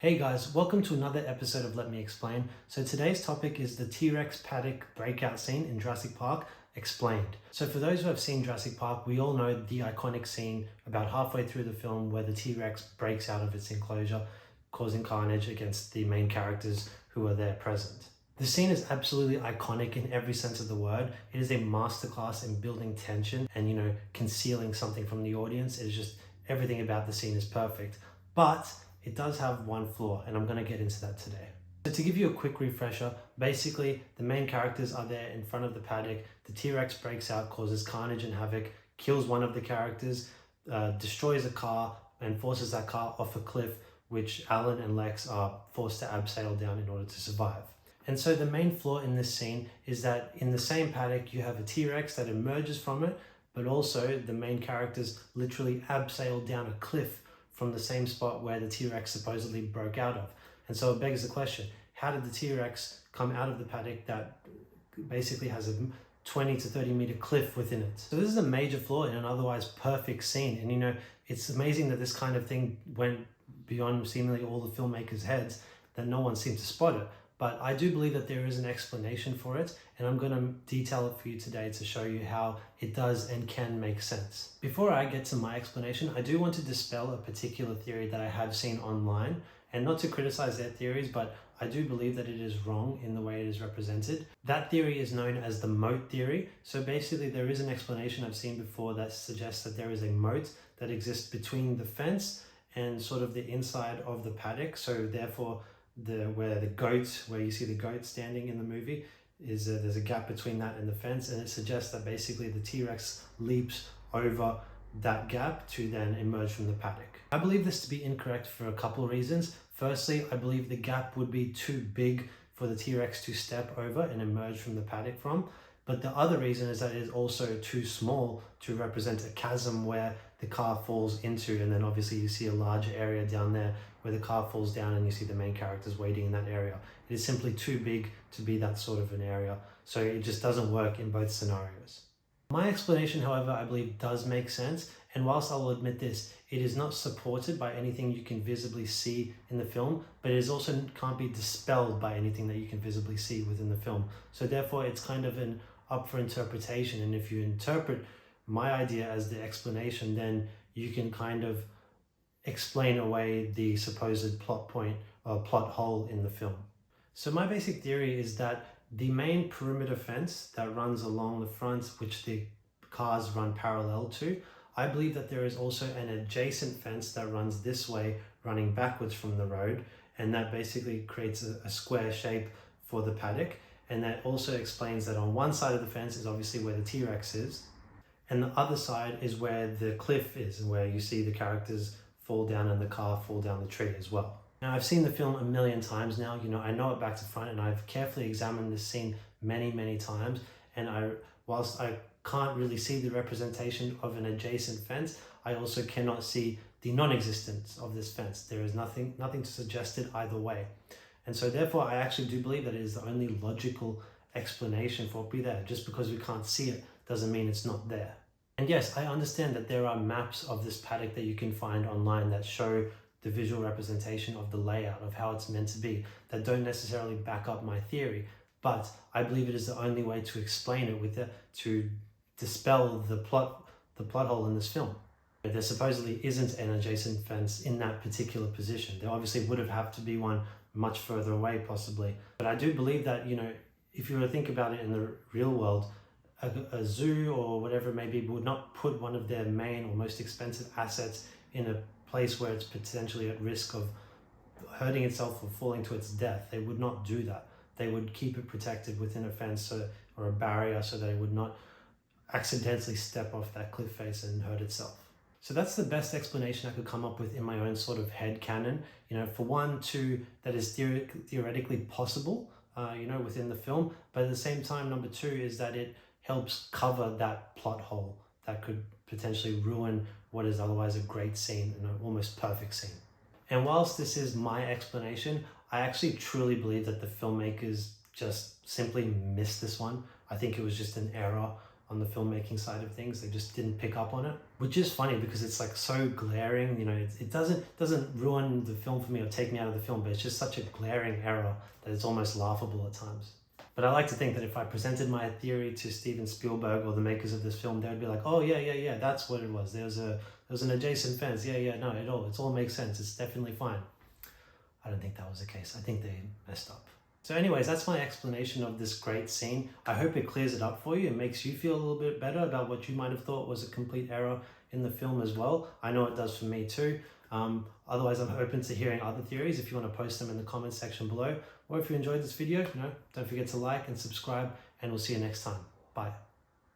Hey guys, welcome to another episode of Let Me Explain. So today's topic is the T-Rex Paddock breakout scene in Jurassic Park explained. So for those who have seen Jurassic Park, we all know the iconic scene about halfway through the film where the T-Rex breaks out of its enclosure, causing carnage against the main characters who are there present. The scene is absolutely iconic in every sense of the word. It is a masterclass in building tension and, concealing something from the audience. It is just everything about the scene is perfect. But it does have one flaw, and I'm going to get into that today. So to give you a quick refresher, basically the main characters are there in front of the paddock. The T-Rex breaks out, causes carnage and havoc, kills one of the characters, destroys a car, and forces that car off a cliff, which Alan and Lex are forced to abseil down in order to survive. And so the main flaw in this scene is that in the same paddock, you have a T-Rex that emerges from it, but also the main characters literally abseil down a cliff from the same spot where the T-Rex supposedly broke out of. And so it begs the question, how did the T-Rex come out of the paddock that basically has a 20 to 30 meter cliff within it? So this is a major flaw in an otherwise perfect scene. And it's amazing that this kind of thing went beyond seemingly all the filmmakers' heads, that no one seemed to spot it. But I do believe that there is an explanation for it, and I'm going to detail it for you today to show you how it does and can make sense. Before I get to my explanation, I do want to dispel a particular theory that I have seen online, and not to criticize their theories, but I do believe that it is wrong in the way it is represented. That theory is known as the moat theory. So basically there is an explanation I've seen before that suggests that there is a moat that exists between the fence and sort of the inside of the paddock. So therefore, where you see the goat standing in the movie, is there's a gap between that and the fence, and it suggests that basically the T-Rex leaps over that gap to then emerge from the paddock. I believe this to be incorrect for a couple of reasons. Firstly, I believe the gap would be too big for the T-Rex to step over and emerge from the paddock from. But the other reason is that it is also too small to represent a chasm where the car falls into, and then obviously you see a larger area down there where the car falls down and you see the main characters waiting in that area. It is simply too big to be that sort of an area, so it just doesn't work in both scenarios. My explanation, however, I believe does make sense, and whilst I'll admit this, it is not supported by anything you can visibly see in the film, but it is also can't be dispelled by anything that you can visibly see within the film. So therefore it's kind of an up for interpretation, and if you interpret my idea as the explanation, then you can kind of explain away the supposed plot point or plot hole in the film. So my basic theory is that the main perimeter fence that runs along the front, which the cars run parallel to, I believe that there is also an adjacent fence that runs this way, running backwards from the road, and that basically creates a square shape for the paddock. And that also explains that on one side of the fence is obviously where the T-Rex is, and the other side is where the cliff is, and where you see the characters fall down and the car fall down the tree as well. Now, I've seen the film a million times now. I know it back to front, and I've carefully examined this scene many, many times. And whilst I can't really see the representation of an adjacent fence, I also cannot see the non-existence of this fence. There is nothing to suggest it either way. And so therefore, I actually do believe that it is the only logical explanation for it be there. Just because we can't see it doesn't mean it's not there. And yes, I understand that there are maps of this paddock that you can find online that show the visual representation of the layout of how it's meant to be, that don't necessarily back up my theory, but I believe it is the only way to explain it to dispel the plot hole in this film. There supposedly isn't an adjacent fence in that particular position. There obviously would have to be one much further away possibly. But I do believe that, if you were to think about it in the real world, a zoo or whatever it may be would not put one of their main or most expensive assets in a place where it's potentially at risk of hurting itself or falling to its death. They would not do that. They would keep it protected within a fence or a barrier so that it would not accidentally step off that cliff face and hurt itself. So that's the best explanation I could come up with in my own sort of head canon. For one, two, that is theoretically possible, within the film. But at the same time, number two is that it helps cover that plot hole that could potentially ruin what is otherwise a great scene and an almost perfect scene. And whilst this is my explanation, I actually truly believe that the filmmakers just simply missed this one. I think it was just an error on the filmmaking side of things. They just didn't pick up on it, which is funny because it's like so glaring. You know, it doesn't ruin the film for me or take me out of the film, but it's just such a glaring error that it's almost laughable at times. But I like to think that if I presented my theory to Steven Spielberg or the makers of this film, they would be like, oh yeah, that's what it was. There was an adjacent fence. Yeah, no, it all makes sense. It's definitely fine. I don't think that was the case. I think they messed up. So anyways, that's my explanation of this great scene. I hope it clears it up for you and makes you feel a little bit better about what you might have thought was a complete error in the film as well. I know it does for me too. Otherwise, I'm open to hearing other theories if you want to post them in the comments section below. Or if you enjoyed this video, don't forget to like and subscribe, and we'll see you next time. Bye.